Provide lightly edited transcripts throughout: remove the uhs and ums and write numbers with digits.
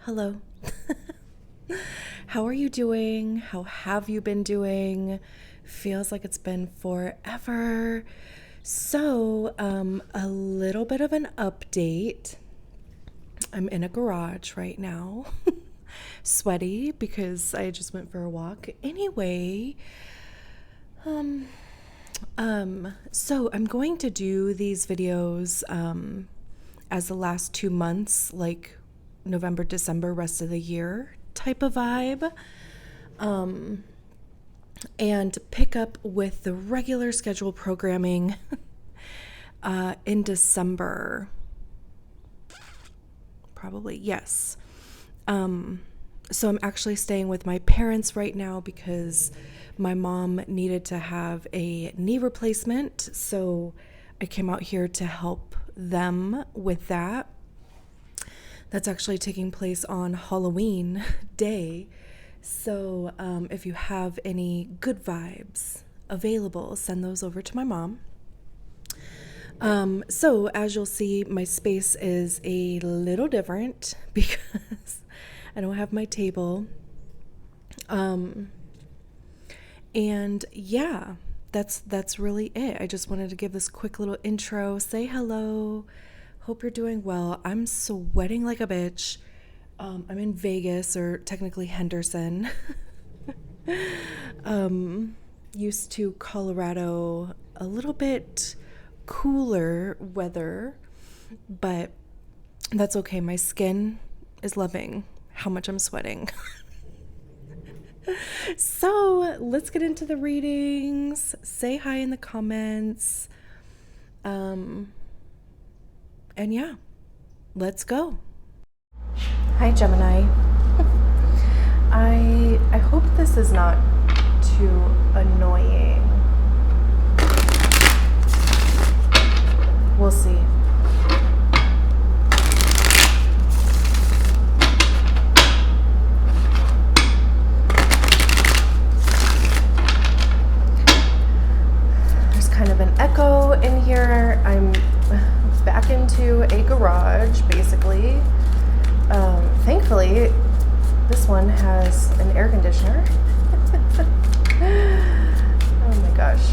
Hello. How are you doing? How have you been doing? Feels like it's been forever. So, a little bit of an update. I'm in a garage right now, sweaty because I just went for a walk. Anyway, so I'm going to do these videos as the last 2 months, like November, December, rest of the year type of vibe, and pick up with the regular schedule programming in December. Probably, yes. So I'm actually staying with my parents right now because my mom needed to have a knee replacement. So I came out here to help them with that. That's actually taking place on Halloween day. So if you have any good vibes available, send those over to my mom. So as you'll see, my space is a little different because I don't have my table. And yeah, that's really it. I just wanted to give this quick little intro, say hello. Hope you're doing well. I'm sweating like a bitch. I'm in Vegas, or technically Henderson. Used to Colorado, a little bit cooler weather, but that's okay. My skin is loving how much I'm sweating. So let's get into the readings. Say hi in the comments. And yeah, let's go. Hi, Gemini. I hope this is not too annoying. We'll see. There's kind of an echo in here. I'm back into a garage, basically. Thankfully, this one has an air conditioner. Oh my gosh.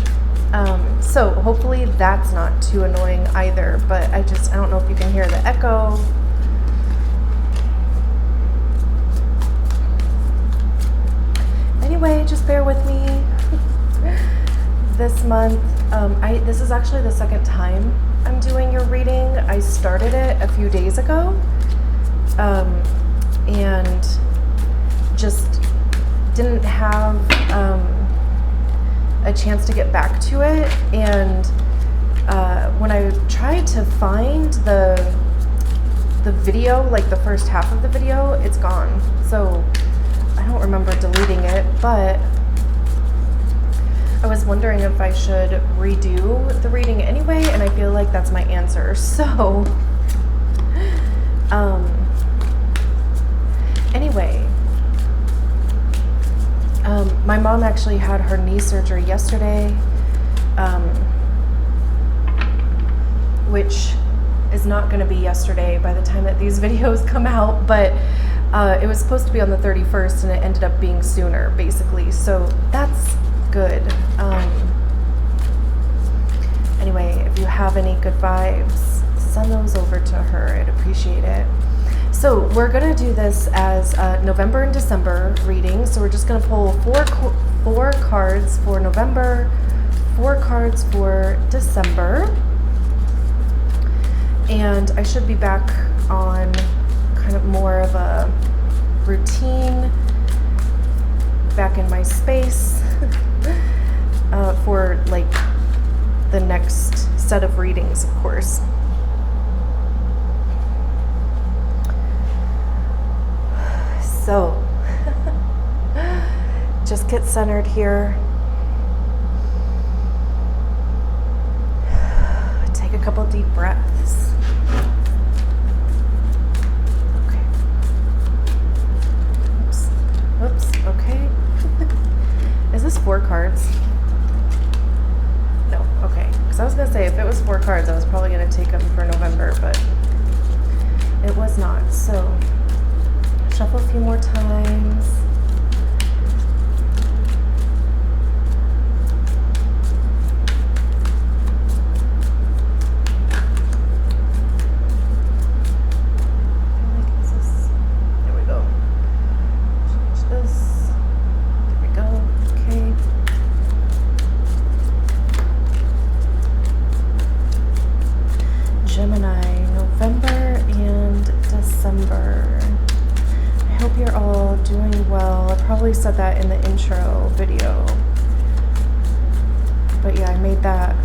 So hopefully that's not too annoying either, but I don't know if you can hear the echo. Anyway, just bear with me. This month, this is actually the second time I'm doing your reading. I started it a few days ago, and just didn't have a chance to get back to it. And when I tried to find the video, like the first half of the video, it's gone. So I don't remember deleting it, but I was wondering if I should redo the reading anyway, and I feel like that's my answer. So, anyway, my mom actually had her knee surgery yesterday, which is not going to be yesterday by the time that these videos come out, but it was supposed to be on the 31st, and it ended up being sooner, basically. So that's good. Anyway, if you have any good vibes, send those over to her. I'd appreciate it. So we're gonna do this as November and December reading. So we're just gonna pull four cards for November, 4 cards for December, and I should be back on kind of more of a routine, back in my space. For like the next set of readings, of course. So just get centered here. Take a couple deep breaths. Okay. Oops. Okay. Is this 4 cards? No, okay. Because I was going to say, if it was 4 cards, I was probably going to take them for November, but it was not. So shuffle a few more times. Gemini, November and December. I hope you're all doing well. I probably said that in the intro video. But yeah, I made that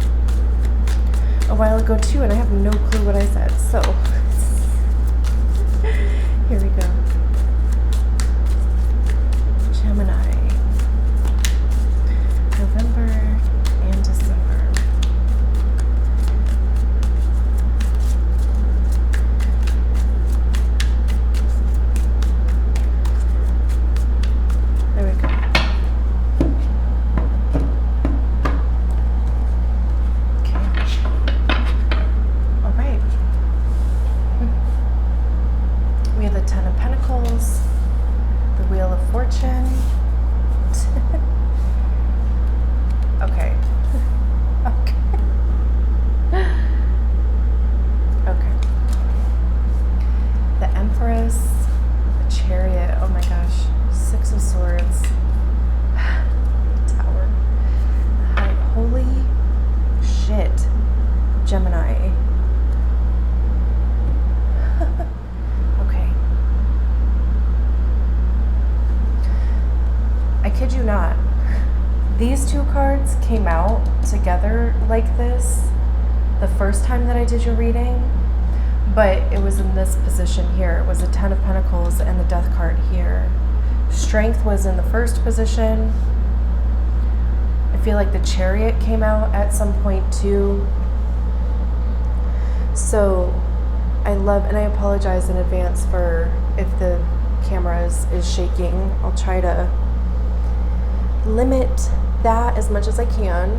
a while ago too, and I have no clue what I said. So, here we go. Gemini, November and December. Gemini. Okay. I kid you not. These two cards came out together like this the first time that I did your reading, but it was in this position here. It was the Ten of Pentacles and the Death card here. Strength was in the first position. I feel like the Chariot came out at some point too. So I love, and I apologize in advance for if the camera is shaking. I'll try to limit that as much as I can.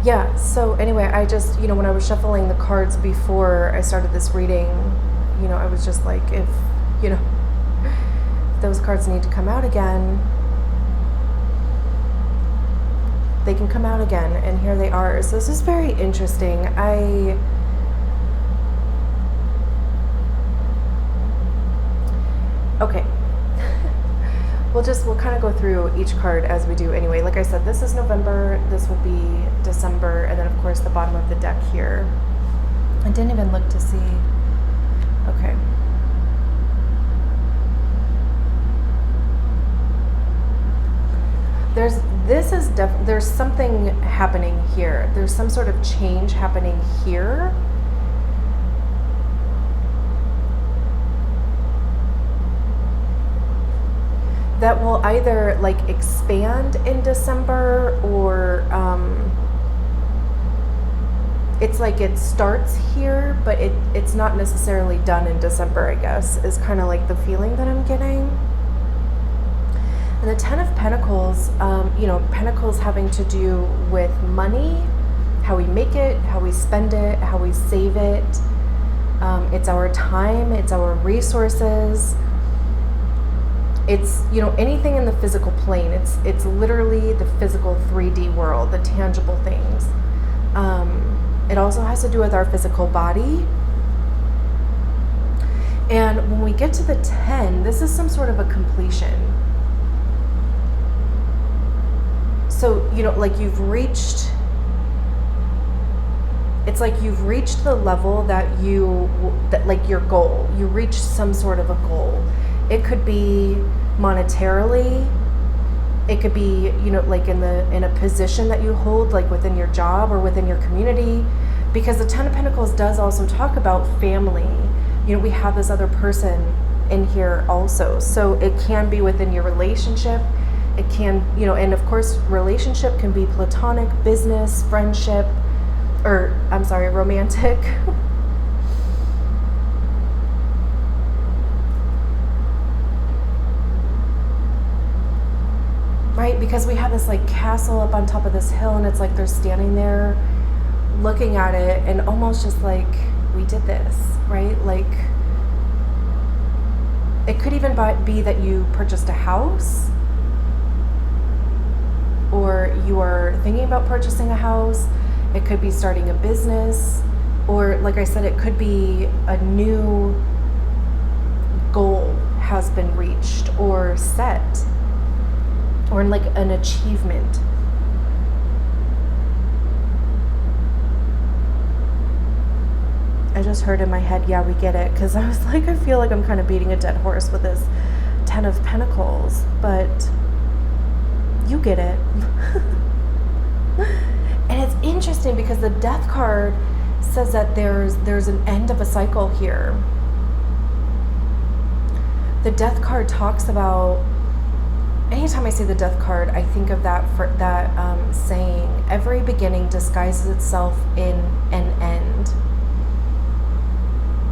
Yeah, so anyway, I just, when I was shuffling the cards before I started this reading, I was just like, if those cards need to come out again, they can come out again, and here they are. So this is very interesting. Okay. We'll kind of go through each card as we do anyway. Like I said, this is November, this will be December, and then of course the bottom of the deck here. I didn't even look to see. Okay. There's something happening here. There's some sort of change happening here. That will either like expand in December, or it's like it starts here, but it's not necessarily done in December, I guess, is kind of like the feeling that I'm getting. And the Ten of Pentacles, Pentacles having to do with money, how we make it, how we spend it, how we save it. It's our time, it's our resources. It's, anything in the physical plane. It's literally the physical 3D world, the tangible things. It also has to do with our physical body. And when we get to the 10, this is some sort of a completion. So, like you've reached the level that like your goal. You reached some sort of a goal. It could be monetarily. It could be, like in a position that you hold, like within your job or within your community, because the Ten of Pentacles does also talk about family. We have this other person in here also. So it can be within your relationship. It can, and of course, relationship can be platonic, business, friendship, romantic. Right? Because we have this like castle up on top of this hill, and it's like they're standing there looking at it and almost just like, we did this, right? Like, it could even be that you purchased a house, or you are thinking about purchasing a house. It could be starting a business, or like I said, it could be a new goal has been reached or set, or like an achievement. I just heard in my head, yeah, we get it, because I was like, I feel like I'm kind of beating a dead horse with this 10 of Pentacles, but you get it. And it's interesting because the Death card says that there's an end of a cycle here. The Death card talks about, anytime I see the Death card, I think of that saying, every beginning disguises itself in an end.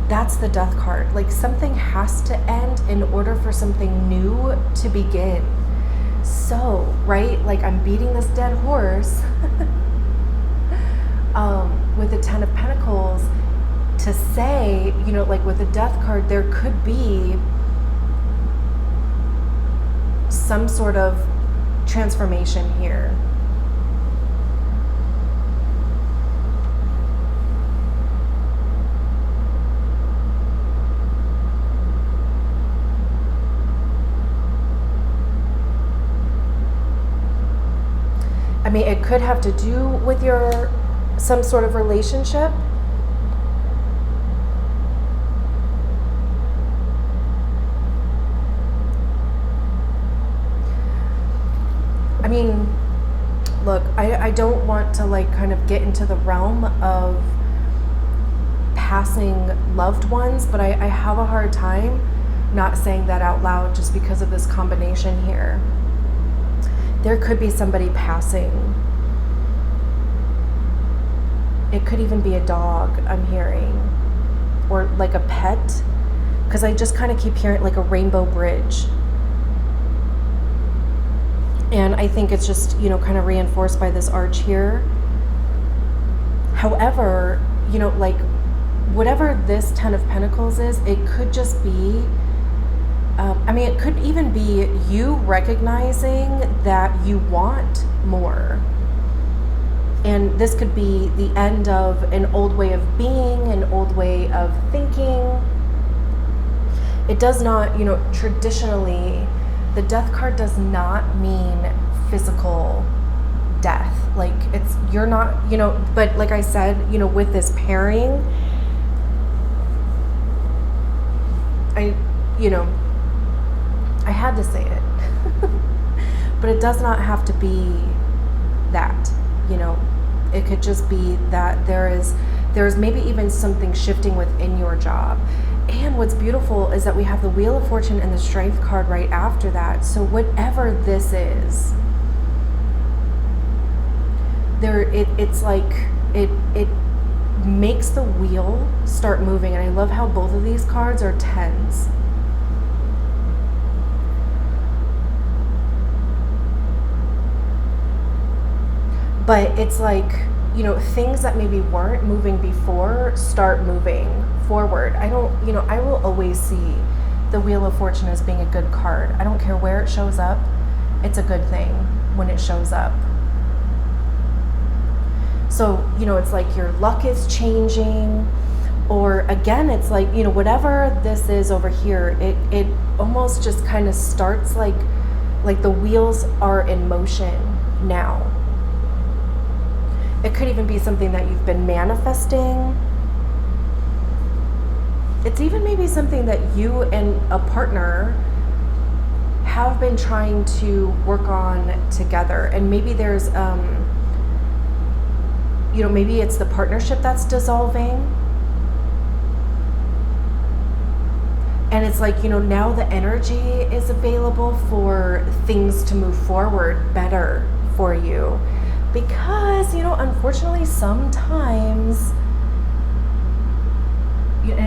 That's the Death card. Like, something has to end in order for something new to begin. So, right, like, I'm beating this dead horse with the 10 of Pentacles to say, you know, like with the Death card, there could be some sort of transformation here. I mean, it could have to do with some sort of relationship. I mean, look, I don't want to like kind of get into the realm of passing loved ones, but I have a hard time not saying that out loud just because of this combination here. There could be somebody passing. It could even be a dog, I'm hearing, or like a pet, because I just kind of keep hearing like a rainbow bridge. And I think it's just, you know, kind of reinforced by this arch here. However, you know, like whatever this 10 of Pentacles is, it could just be, I mean, it could even be you recognizing that you want more. And this could be the end of an old way of being, an old way of thinking. It does not, you know, traditionally, the Death card does not mean physical death. Like, it's, you're not, you know, but like I said, you know, with this pairing, I had to say it. But it does not have to be that, you know. It could just be that there is maybe even something shifting within your job. And what's beautiful is that we have the Wheel of Fortune and the Strength card right after that. So whatever this is, it's like it makes the wheel start moving. And I love how both of these cards are 10s. But it's like, you know, things that maybe weren't moving before start moving forward. I will always see the Wheel of Fortune as being a good card. I don't care where it shows up. It's a good thing when it shows up. So, you know, it's like your luck is changing, or again, it's like, you know, whatever this is over here, it almost just kind of starts like the wheels are in motion now. It could even be something that you've been manifesting. It's even maybe something that you and a partner have been trying to work on together. And maybe there's, you know, maybe it's the partnership that's dissolving. And it's like, you know, now the energy is available for things to move forward better for you. Because, you know, unfortunately, sometimes, you know,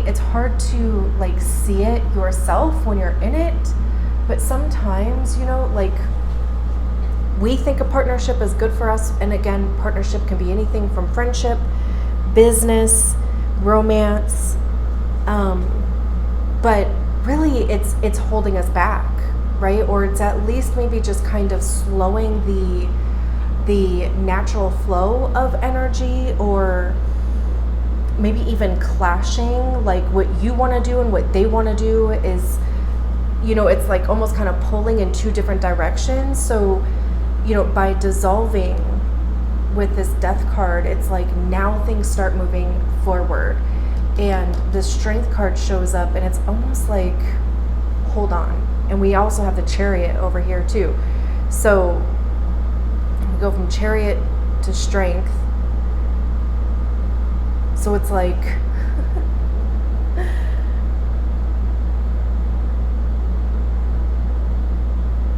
it's hard to like see it yourself when you're in it. But sometimes, you know, like we think a partnership is good for us. And again, partnership can be anything from friendship, business, romance. But really it's holding us back, right? Or it's at least maybe just kind of slowing the natural flow of energy, or maybe even clashing, like what you want to do and what they want to do is, it's like almost kind of pulling in two different directions. So, by dissolving with this death card, it's like now things start moving forward. And the strength card shows up, and it's almost like, hold on. And we also have the chariot over here too. So we go from chariot to strength. So it's like,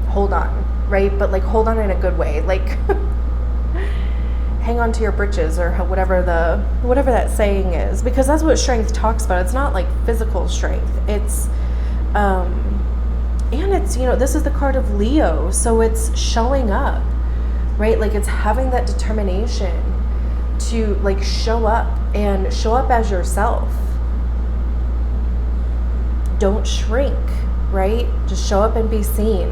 hold on, right? But like, hold on in a good way. Like, hang on to your britches, or whatever that saying is, because that's what strength talks about. It's not like physical strength. It's, and it's, this is the card of Leo. So it's showing up, right? Like it's having that determination to like show up and show up as yourself. Don't shrink, right? Just show up and be seen.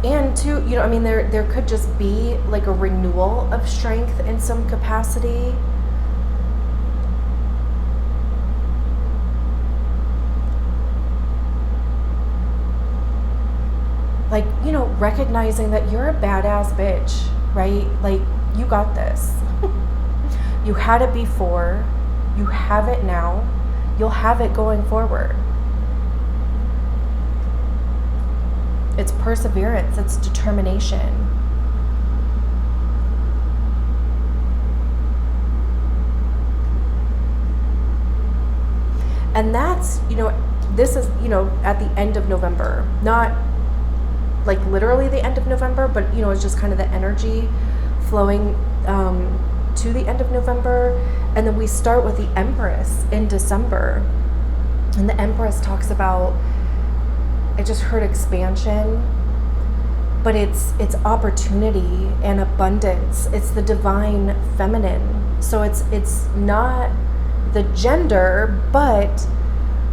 And too, there could just be like a renewal of strength in some capacity. Like, recognizing that you're a badass bitch, right? Like, you got this. You had it before, you have it now, you'll have it going forward. It's perseverance, it's determination. And that's, this is, at the end of November, not like literally the end of November, but, it's just kind of the energy flowing to the end of November. And then we start with the Empress in December. And the Empress talks about, I just heard expansion, but it's opportunity and abundance. It's the divine feminine. So it's not the gender, but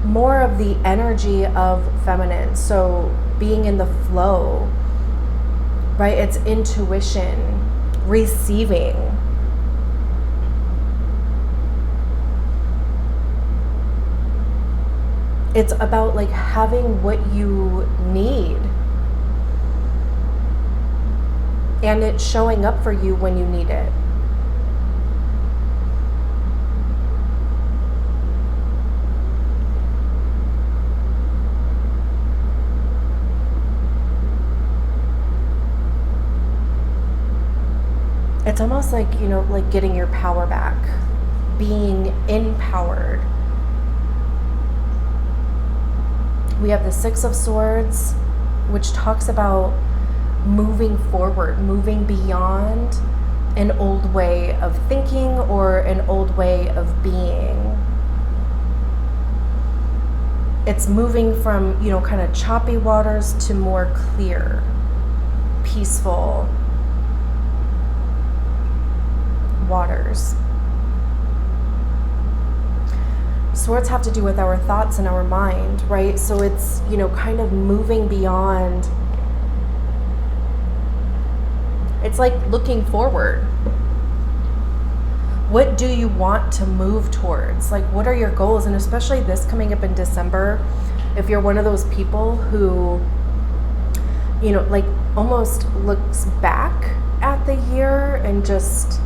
more of the energy of feminine. So being in the flow, right? It's intuition, receiving. It's about like having what you need, and it's showing up for you when you need it. It's almost like, like getting your power back, being empowered. We have the Six of Swords, which talks about moving forward, moving beyond an old way of thinking or an old way of being. It's moving from, kind of choppy waters to more clear, peaceful waters. Swords have to do with our thoughts and our mind, right? So it's, kind of moving beyond. It's like looking forward. What do you want to move towards? Like, what are your goals? And especially this coming up in December, if you're one of those people who, like almost looks back at the year and just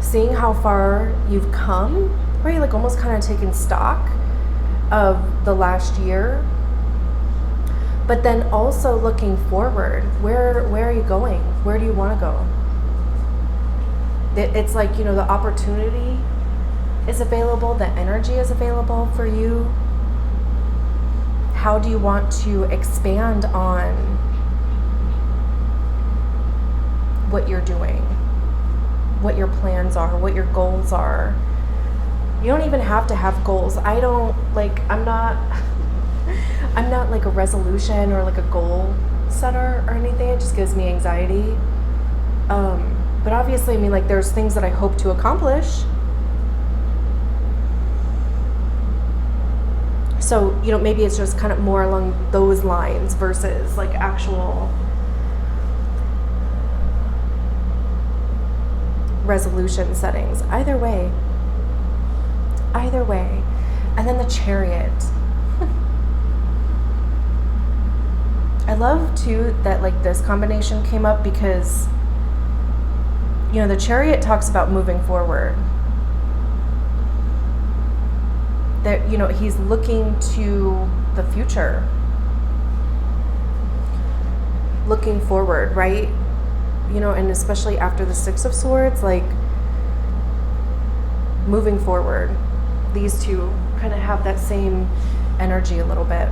seeing how far you've come, right? Like almost kind of taking stock of the last year, but then also looking forward. Where are you going? Where do you want to go? It's like, the opportunity is available, the energy is available for you. How do you want to expand on what you're doing, what your plans are, what your goals are? You don't even have to have goals. I'm not I'm not like a resolution or like a goal setter or anything. It just gives me anxiety. But obviously, I mean, like, there's things that I hope to accomplish. So, you know, maybe it's just kind of more along those lines versus like actual resolution settings. Either way. And then the Chariot. I love too that like this combination came up because, you know, the Chariot talks about moving forward. That, you know, he's looking to the future, looking forward, right? You know, and especially after the Six of Swords, like moving forward. These two kind of have that same energy a little bit.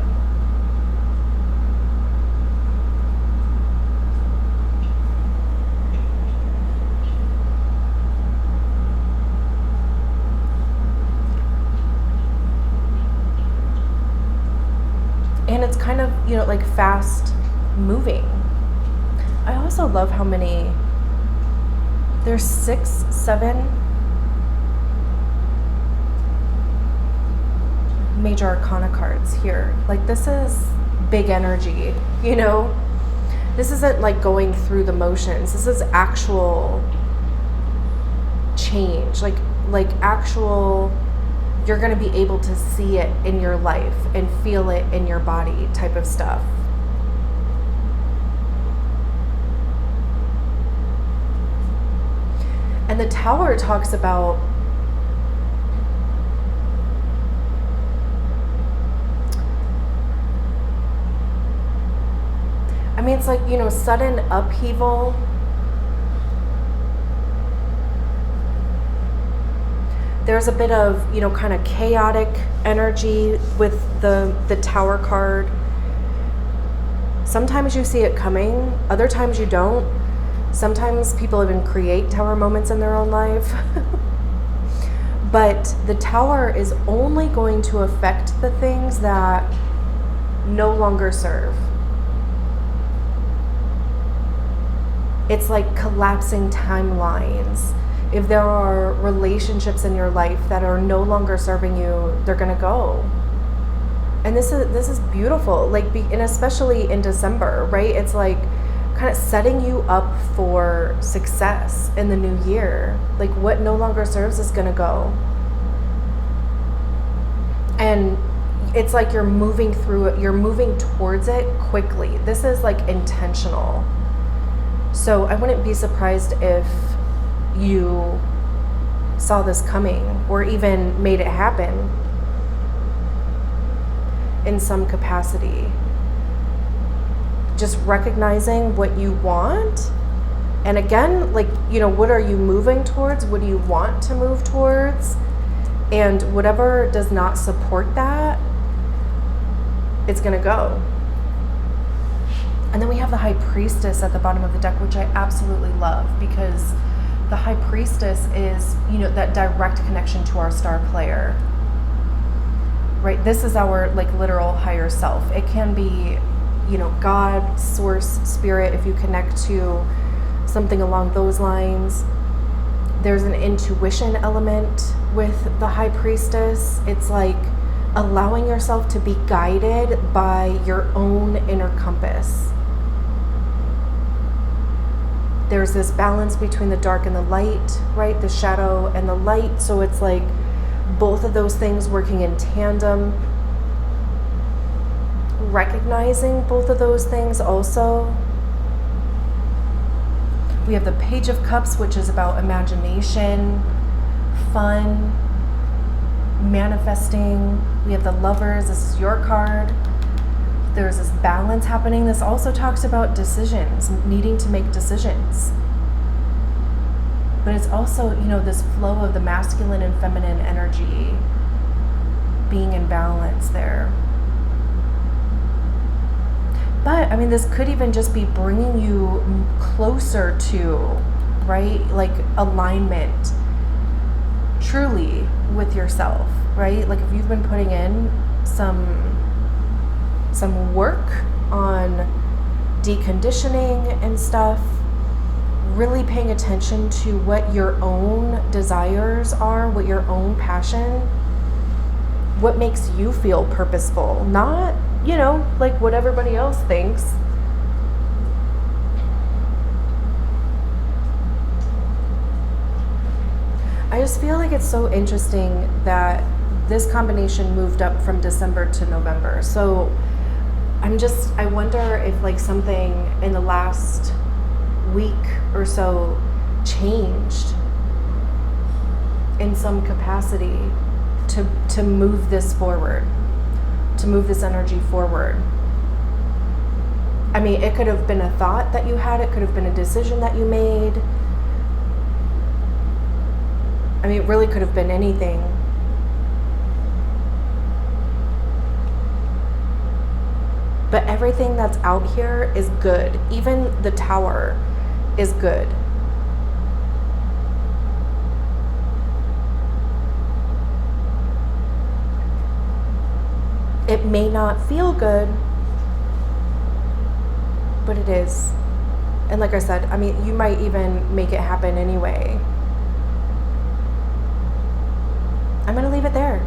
And it's kind of, you know, like fast moving. I also love how many, there's 6, 7 major arcana cards here. Like, this is big energy, you know? This isn't like going through the motions. This is actual change, like actual, you're going to be able to see it in your life and feel it in your body type of stuff. And the Tower talks about I mean, it's like, you know, sudden upheaval. There's a bit of, you know, kind of chaotic energy with the Tower card. Sometimes you see it coming, other times you don't. Sometimes people even create Tower moments in their own life. But the Tower is only going to affect the things that no longer serve. It's like collapsing timelines. If there are relationships in your life that are no longer serving you, they're gonna go. And this is beautiful, like, and especially in December, right? It's like kind of setting you up for success in the new year. Like, what no longer serves is gonna go. And it's like you're moving through it, you're moving towards it quickly. This is like intentional. So I wouldn't be surprised if you saw this coming or even made it happen in some capacity. Just recognizing what you want. And again, like, you know, what are you moving towards? What do you want to move towards? And whatever does not support that, it's going to go. And then we have the High Priestess at the bottom of the deck, which I absolutely love, because the High Priestess is, you know, that direct connection to our star player, right? This is our, like, literal higher self. It can be, you know, God, source, spirit, if you connect to something along those lines. There's an intuition element with the High Priestess. It's like allowing yourself to be guided by your own inner compass. There's this balance between the dark and the light, right? The shadow and the light. So it's like both of those things working in tandem. Recognizing both of those things also. We have the Page of Cups, which is about imagination, fun, manifesting. We have the Lovers. This is your card. There's this balance happening. This also talks about decisions, needing to make decisions. But it's also, you know, this flow of the masculine and feminine energy being in balance there. But, I mean, this could even just be bringing you closer to, right, like alignment truly with yourself, right? Like if you've been putting in some some work on deconditioning and stuff, really paying attention to what your own desires are, what your own passion, what makes you feel purposeful, not, like what everybody else thinks. I just feel like it's so interesting that this combination moved up from December to November. So I wonder if like something in the last week or so changed in some capacity to move this forward, to move this energy forward. I mean, it could have been a thought that you had, it could have been a decision that you made. I mean, it really could have been anything. But everything that's out here is good. Even the Tower is good. It may not feel good, but it is. And like I said, I mean, you might even make it happen anyway. I'm going to leave it there.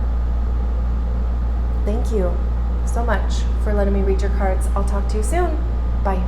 Thank you so much for letting me read your cards. I'll talk to you soon. Bye.